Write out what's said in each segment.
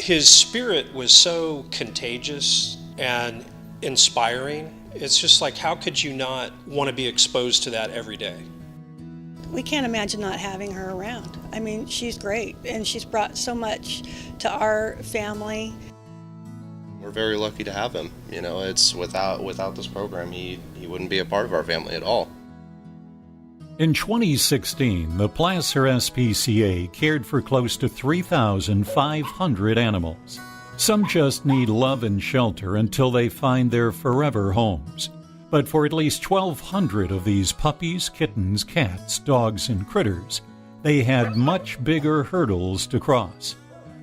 His spirit was so contagious and inspiring. It's just like, how could you not want to be exposed to that every day? We can't imagine not having her around. I mean, she's great, and she's brought so much to our family. We're very lucky to have him. You know, it's without this program, he wouldn't be a part of our family at all. In 2016, the Placer SPCA cared for close to 3,500 animals. Some just need love and shelter until they find their forever homes. But for at least 1,200 of these puppies, kittens, cats, dogs, and critters, they had much bigger hurdles to cross.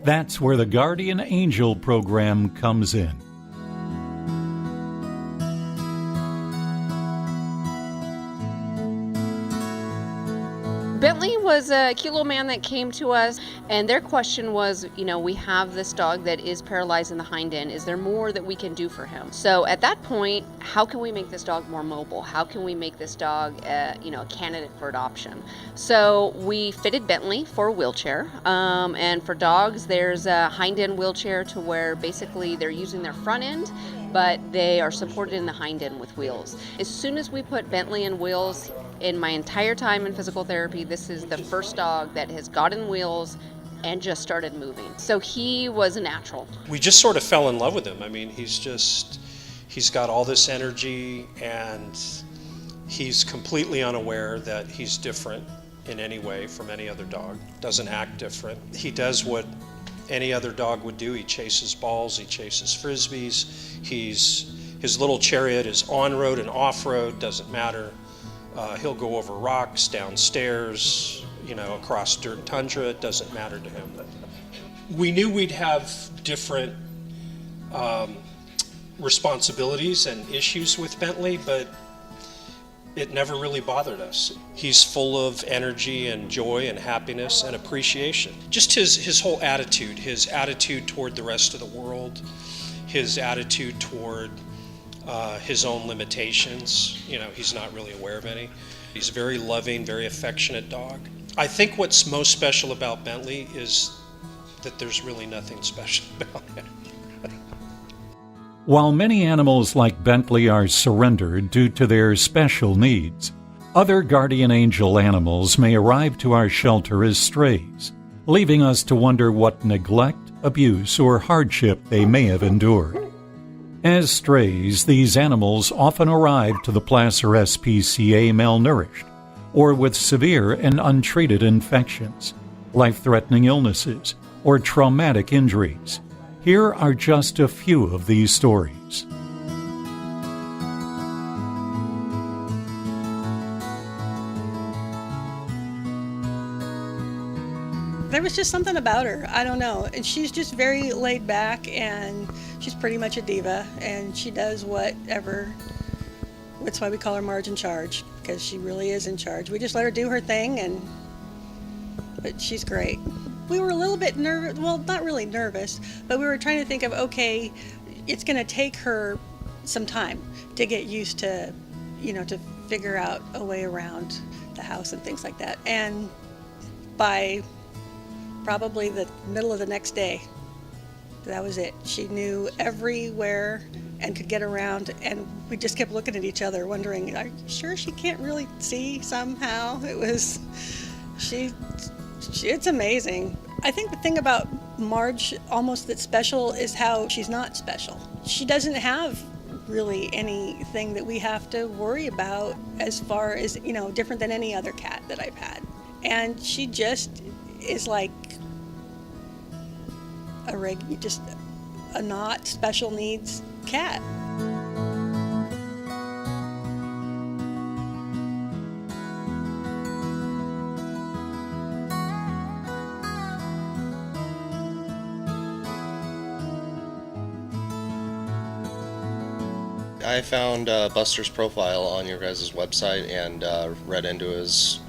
That's where the Guardian Angel program comes in. Bentley was a cute little man that came to us, and their question was, we have this dog that is paralyzed in the hind end. Is there more that we can do for him? So at that point, how can we make this dog more mobile? How can we make this dog, a candidate for adoption? So we fitted Bentley for a wheelchair, and for dogs, there's a hind end wheelchair to where basically they're using their front end, but they are supported in the hind end with wheels. As soon as we put Bentley in wheels, in my entire time in physical therapy, this is the first dog that has got in wheels and just started moving. So he was a natural. We just sort of fell in love with him. I mean, he's got all this energy, and he's completely unaware that he's different in any way from any other dog. Doesn't act different. He does what any other dog would do. He chases balls, he chases frisbees. His little chariot is on-road and off-road, doesn't matter. He'll go over rocks, downstairs, across dirt tundra. It doesn't matter to him. We knew we'd have different responsibilities and issues with Bentley, but it never really bothered us. He's full of energy and joy and happiness and appreciation. Just his whole attitude, his attitude toward the rest of the world, his attitude toward his own limitations. He's not really aware of any. He's a very loving, very affectionate dog. I think what's most special about Bentley is that there's really nothing special about him. While many animals like Bentley are surrendered due to their special needs, other guardian angel animals may arrive to our shelter as strays, leaving us to wonder what neglect, abuse, or hardship they may have endured. As strays, these animals often arrive to the Placer SPCA malnourished or with severe and untreated infections, life-threatening illnesses, or traumatic injuries. Here are just a few of these stories. There was just something about her, I don't know. And she's just very laid back, and she's pretty much a diva, and she does whatever. That's why we call her Marge in Charge, because she really is in charge. We just let her do her thing, but she's great. We were a little bit nervous, well, not really nervous, but we were trying to think of, okay, it's going to take her some time to get used to, to figure out a way around the house and things like that. And by probably the middle of the next day, that was it. She knew everywhere and could get around, and we just kept looking at each other wondering, are you sure she can't really see somehow? It's amazing. I think the thing about Marge almost that's special is how she's not special. She doesn't have really anything that we have to worry about as far as, different than any other cat that I've had. And she just is like just a not special needs cat. I found Buster's profile on your guys' website and read into his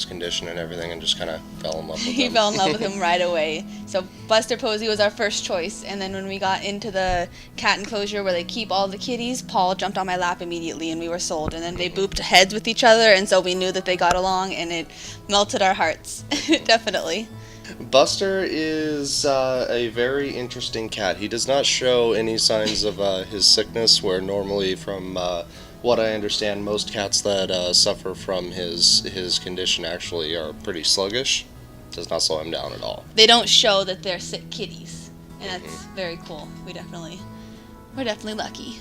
condition and everything, and just kind of fell in love with him. He fell in love with him right away. So Buster Posey was our first choice, and then when we got into the cat enclosure where they keep all the kitties, Paul jumped on my lap immediately, and we were sold. And then they booped heads with each other, and so we knew that they got along, and it melted our hearts, definitely. Buster is a very interesting cat. He does not show any signs of his sickness, where normally, from what I understand, most cats that suffer from his condition actually are pretty sluggish. Does not slow him down at all. They don't show that they're sick kitties, and that's very cool. We're definitely lucky.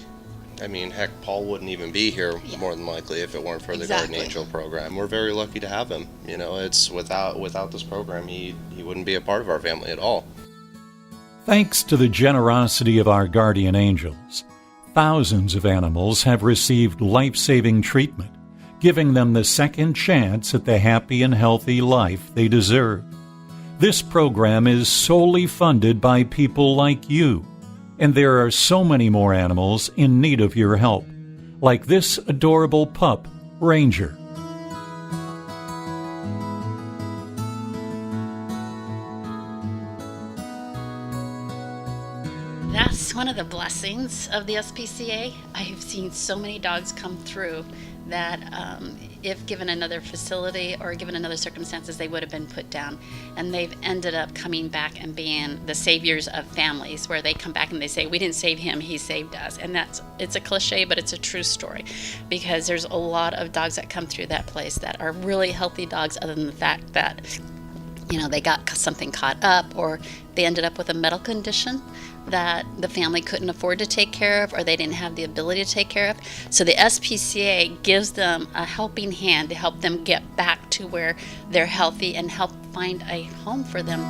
I mean, heck, Paul wouldn't even be here more than likely if it weren't for the Guardian Angel program. We're very lucky to have him. You know, it's without this program, he wouldn't be a part of our family at all. Thanks to the generosity of our guardian angels, thousands of animals have received life-saving treatment, giving them the second chance at the happy and healthy life they deserve. This program is solely funded by people like you, and there are so many more animals in need of your help, like this adorable pup, Ranger. That's one of the blessings of the SPCA. I have seen so many dogs come through that if given another facility or given another circumstances, they would have been put down. And they've ended up coming back and being the saviors of families, where they come back and they say, we didn't save him, he saved us. And it's a cliche, but it's a true story, because there's a lot of dogs that come through that place that are really healthy dogs, other than the fact that, you know, they got something caught up, or they ended up with a medical condition that the family couldn't afford to take care of, or they didn't have the ability to take care of. So the SPCA gives them a helping hand to help them get back to where they're healthy and help find a home for them.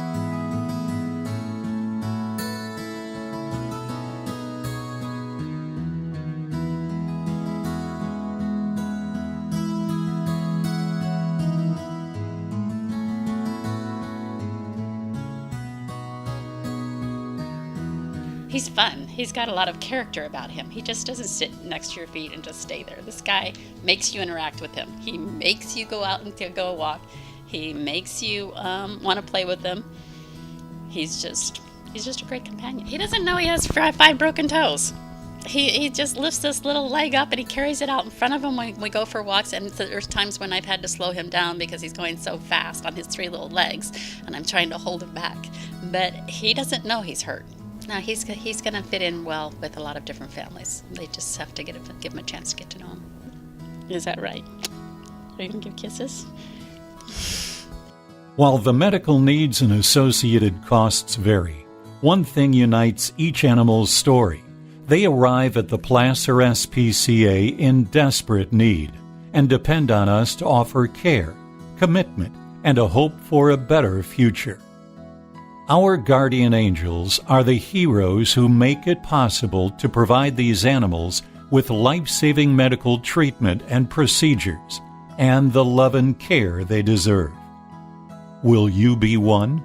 He's fun. He's got a lot of character about him. He just doesn't sit next to your feet and just stay there. This guy makes you interact with him. He makes you go out and go a walk. He makes you want to play with him. He's just a great companion. He doesn't know he has 5 broken toes. He just lifts this little leg up and he carries it out in front of him when we go for walks, and there's times when I've had to slow him down because he's going so fast on his 3 little legs, and I'm trying to hold him back. But he doesn't know he's hurt. No, he's going to fit in well with a lot of different families. They just have to give him a chance to get to know him. Is that right? Are you going to give kisses? While the medical needs and associated costs vary, one thing unites each animal's story. They arrive at the Placer SPCA in desperate need and depend on us to offer care, commitment, and a hope for a better future. Our guardian angels are the heroes who make it possible to provide these animals with life-saving medical treatment and procedures and the love and care they deserve. Will you be one?